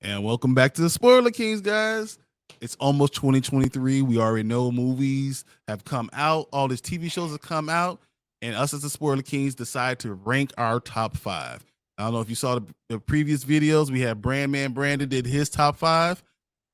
And welcome back to the Spoiler Kings, guys. It's almost 2023. We already know movies have come out, all these TV shows have come out, and us as the Spoiler Kings decide to rank our top five. I don't know if you saw the previous videos. We had Brandman Brandon did his top five.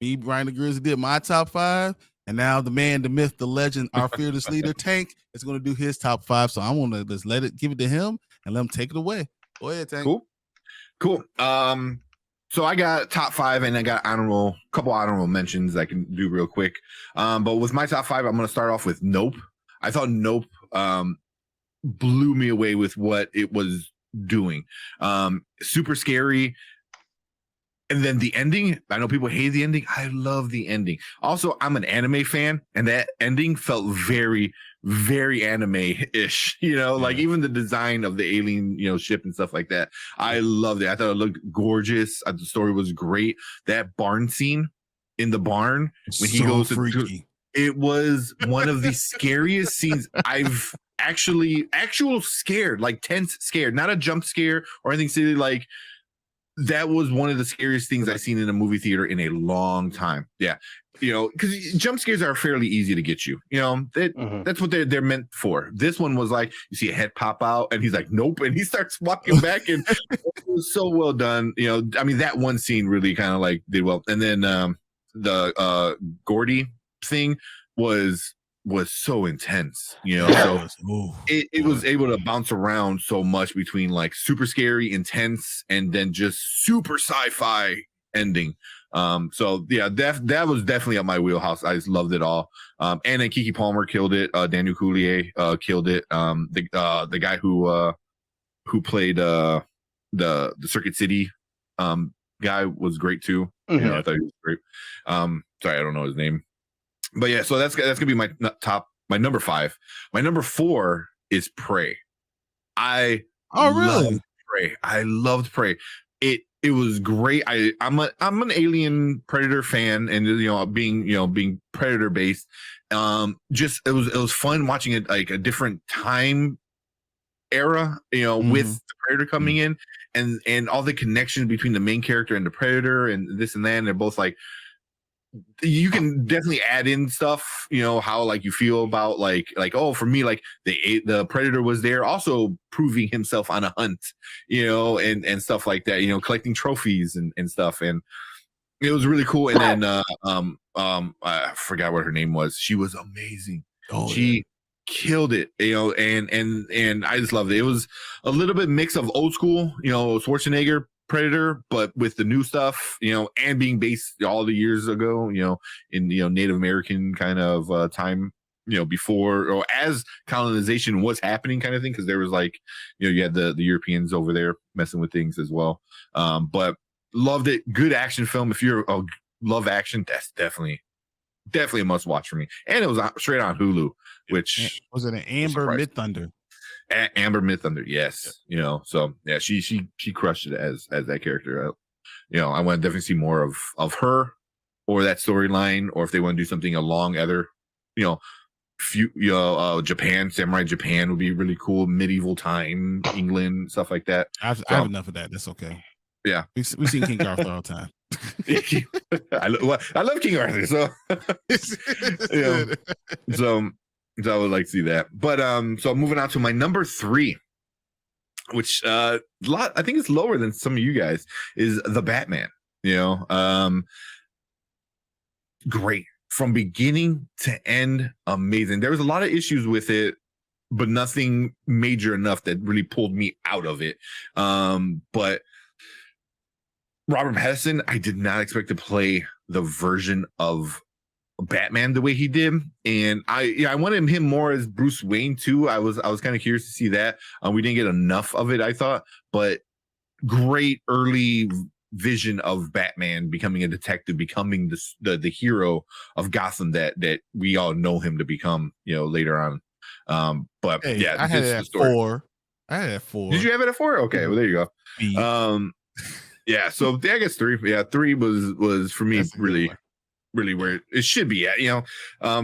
Me, Brian the Grizzly, did my top five. And now the man, the myth, the legend, our fearless leader, Tank, is going to do his top five. So I want to just give it to him and let him take it away. Go ahead, Tank. Cool. So I got top five, and I got couple honorable mentions I can do real quick. But with my top five, I'm going to start off with Nope. I thought Nope blew me away with what it was doing. Super scary. And then the ending, I know people hate the ending. I love the ending. Also, I'm an anime fan, and that ending felt very, very anime-ish. Like even the design of the alien, ship and stuff like that. I loved it. I thought it looked gorgeous. The story was great. That barn scene in the barn when he goes freaky. It was one of the scariest scenes I've actual scared, like tense scared, not a jump scare or anything silly. Like, that was one of the scariest things I've seen in a movie theater in a long time. Yeah. Because jump scares are fairly easy to get you. That's what they're meant for. This one was like, you see a head pop out and he's like, nope. And he starts walking back, and it was so well done. That one scene really kind of like did well. And then the Gordy thing was so intense, so it was able to bounce around so much between like super scary, intense, and then just super sci-fi ending. So yeah, that was definitely up my wheelhouse. I just loved it all. And then Kiki Palmer killed it. Daniel Coulier killed it. The guy who played the Circuit City guy was great too. Mm-hmm. I thought he was great. Sorry, I don't know his name. But yeah, so that's gonna be my number five. My number four is Prey. Really? Loved Prey. I loved Prey. It was great. I'm an Alien Predator fan, and being Predator based. Just it was fun watching it like a different time era, with the Predator coming in, and all the connection between the main character and the Predator and this and that. And they're both like, you can definitely add in stuff, how like you feel about like, oh, for me, like the Predator was there also proving himself on a hunt, and stuff like that, collecting trophies and stuff. And it was really cool. And then I forgot what her name was. She was amazing. She killed it, and I just loved it. It was a little bit mix of old school, Schwarzenegger Predator, but with the new stuff, and being based all the years ago, in Native American kind of time, before or as colonization was happening, kind of thing. Because there was like, you had the Europeans over there messing with things as well. But loved it. Good action film. If you're love action, that's definitely a must watch for me. And it was straight on Hulu, which was it an Amber Mid-Thunder? Amber Mid-Thunder, yes. So yeah, she crushed it as that character. I want to definitely see more of her or that storyline, or if they want to do something along other, Japan, Samurai Japan would be really cool. Medieval time, England, stuff like that. I have enough of that. That's okay. Yeah, we've seen King Arthur all the time. I love King Arthur, so so I would like to see that. But so moving on to my number three, which I think it's lower than some of you guys, is the Batman. Great from beginning to end, amazing. There was a lot of issues with it, but nothing major enough that really pulled me out of it. But Robert Pattinson, I did not expect to play the version of Batman the way he did, and I wanted him more as Bruce Wayne too. I was kind of curious to see that. We didn't get enough of it, I thought, but great early vision of Batman becoming a detective, becoming the hero of Gotham that we all know him to become, later on. But hey, yeah, I had it at 4. I had it at 4. Did you have it at 4? Okay, well there you go. Yeah, so I guess 3. Yeah, 3 was for me really. really where it should be at.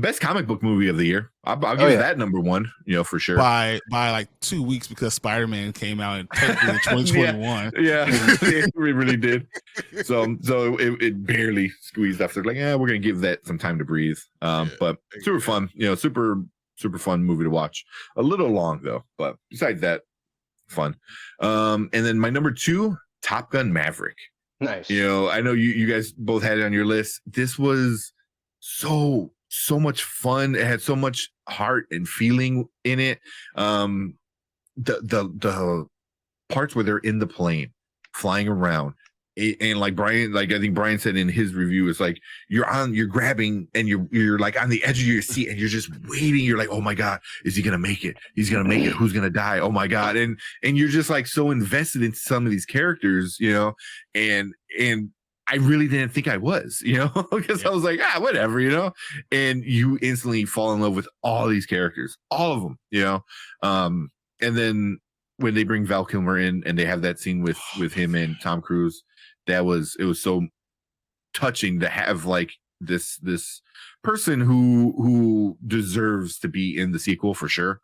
Best comic book movie of the year. I'll give that number one. For sure. By like 2 weeks because Spider-Man came out in technically in 2021. Yeah, it really did. So it barely squeezed after like, we're gonna give that some time to breathe. But super fun. Super fun movie to watch. A little long though, but besides that, fun. And then my number 2, Top Gun Maverick. Nice. I know you guys both had it on your list. This was so much fun. It had so much heart and feeling in it. The parts where they're in the plane flying around, and like Brian, like I think Brian said in his review, it's like you're grabbing and you're like on the edge of your seat and you're just waiting. You're like, oh my God, is he gonna make it? He's gonna make it. Who's gonna die? Oh my God. And you're just like so invested in some of these characters, and I really didn't think I was, because I was like, whatever, and you instantly fall in love with all these characters, all of them, and then when they bring Val Kilmer in and they have that scene with him and Tom Cruise, it was so touching to have like this person who deserves to be in the sequel for sure,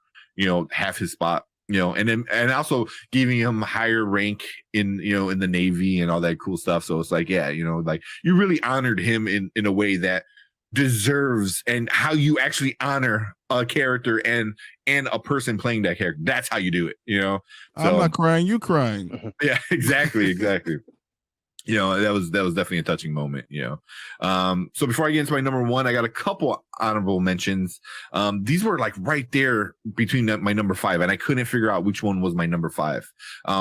have his spot, and also giving him higher rank in in the Navy and all that cool stuff. So it's like, like you really honored him in a way that deserves, and how you actually honor a character and a person playing that character. That's how you do it, So, I'm not crying, you crying. Yeah, exactly. That was definitely a touching moment, So before I get into my number 1, I got a couple honorable mentions. These were like right there between my number 5, and I couldn't figure out which one was my number 5.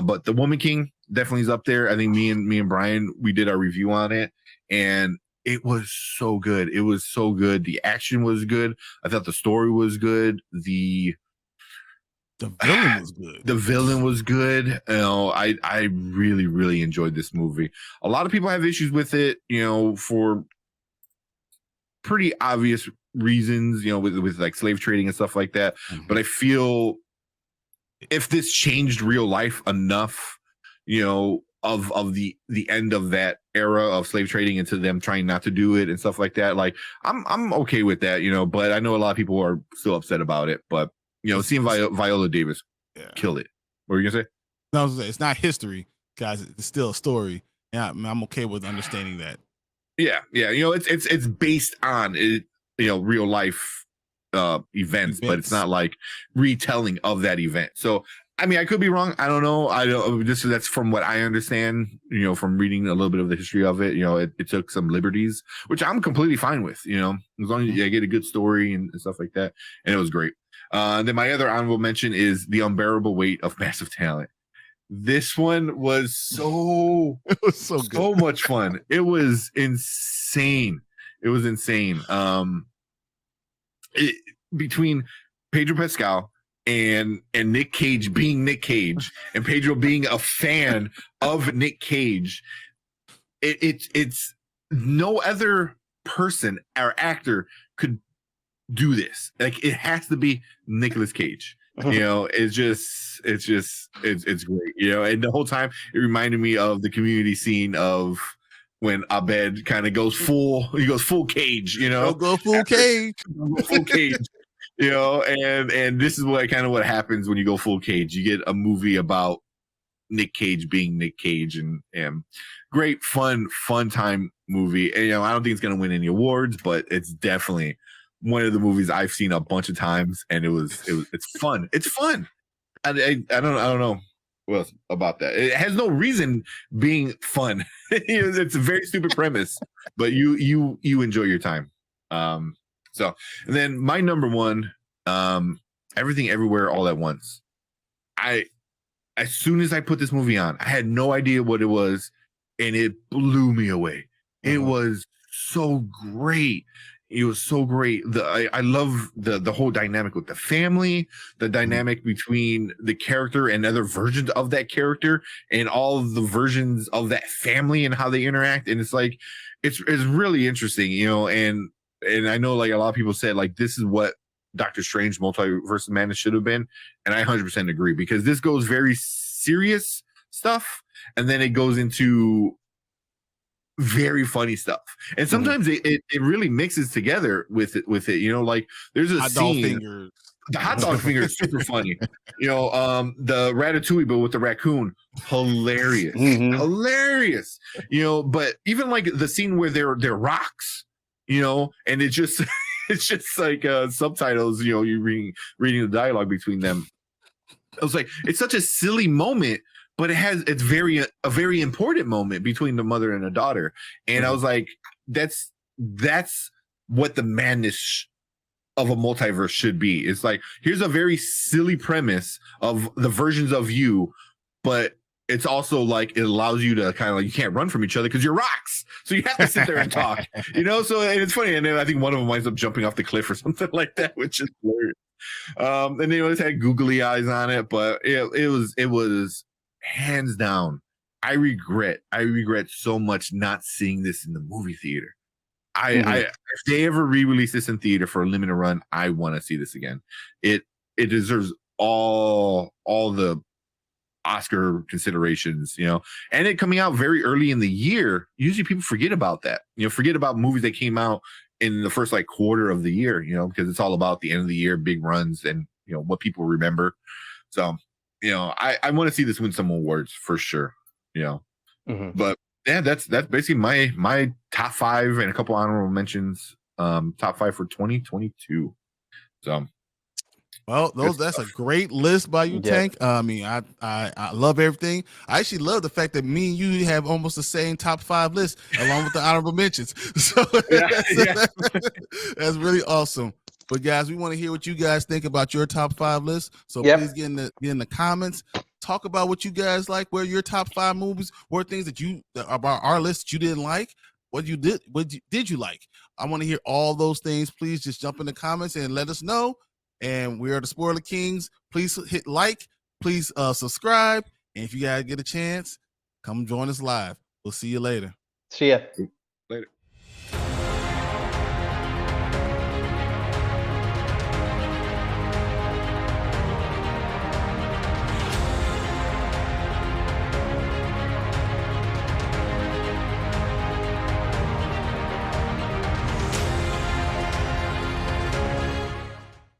But The Woman King definitely is up there. I think me and Brian, we did our review on it, and it was so good. It was so good. The action was good. I thought the story was good. The villain was good. The villain was good. I really, really enjoyed this movie. A lot of people have issues with it, for pretty obvious reasons, with like slave trading and stuff like that. Mm-hmm. But I feel if this changed real life enough, of the end of that era of slave trading into them trying not to do it and stuff like that, like I'm okay with that, but I know a lot of people are still upset about it. But seeing Viola Davis kill it. What were you gonna say? No, it's not history, guys. It's still a story. Yeah, I'm okay with understanding that. Yeah. It's based on real life events, but it's not like retelling of that event. So I mean, I could be wrong. I don't know. That's from what I understand, from reading a little bit of the history of it. It took some liberties, which I'm completely fine with, as long as I get a good story and stuff like that. And it was great. Then my other honorable mention is The Unbearable Weight of Massive Talent. This one was so much fun. It was insane. Between Pedro Pascal and Nick Cage being Nick Cage and Pedro being a fan of Nick Cage, it's no other person or actor could do this. Like, it has to be Nicolas Cage. It's great. And the whole time it reminded me of the Community scene of when Abed kind of goes full Cage, go full Cage. Full Cage. And this is what happens when you go full Cage. You get a movie about Nick Cage being Nick Cage, and great fun time movie. And I don't think it's gonna win any awards, but it's definitely one of the movies I've seen a bunch of times, and it's fun. It's fun. I don't know what else about that. It has no reason being fun. It's a very stupid premise, but you enjoy your time. So, and then my number 1, Everything Everywhere All at Once. As soon as I put this movie on, I had no idea what it was, and it blew me away. It was so great. It was so great. I love the whole dynamic with the family, the dynamic between the character and other versions of that character, and all of the versions of that family and how they interact. And it's like, it's really interesting, and I know like a lot of people said like this is what Doctor Strange Multiverse of Madness should have been, and I 100% agree, because this goes very serious stuff, and then it goes into very funny stuff. And sometimes it really mixes together with it, you know, like there's a Hot dog scene. fingers. The hot dog finger is super funny. You know, the Ratatouille, but with the raccoon, hilarious, hilarious. You know, but even like the scene where they're rocks, you know, and it just it's just like subtitles. You know, you reading the dialogue between them. I was like, it's such a silly moment, but it's a very important moment between the mother and the daughter. And I was like, that's what the madness of a multiverse should be. It's like, here's a very silly premise of the versions of you, but it's also like it allows you to kind of like, you can't run from each other because you're rocks, so you have to sit there and talk. You know, so and it's funny. And then I think one of them winds up jumping off the cliff or something like that, which is hilarious. And they always had googly eyes on it, but it was hands down. I regret so much not seeing this in the movie theater. If they ever re-release this in theater for a limited run, I want to see this again. It deserves all the Oscar considerations, you know, and it coming out very early in the year. Usually people forget about that, you know, forget about movies that came out in the first like quarter of the year, you know, because it's all about the end of the year, big runs, and you know what people remember. So, you know, I want to see this win some awards for sure, you know. But yeah, that's basically my top 5 and a couple honorable mentions. Top 5 for 2022. So, well, that's a great list by you, Tank. I mean, I love everything. I actually love the fact that me and you have almost the same top 5 list along with the honorable mentions. So that's really awesome. But guys, we want to hear what you guys think about your top 5 list. So please get in the comments. Talk about what you guys like. Where your top 5 movies were, things that about our list that you didn't like. What did you like? I want to hear all those things. Please just jump in the comments and let us know. And we are the Spoiler Kings. Please hit like. Please subscribe. And if you guys get a chance, come join us live. We'll see you later. See ya. Later.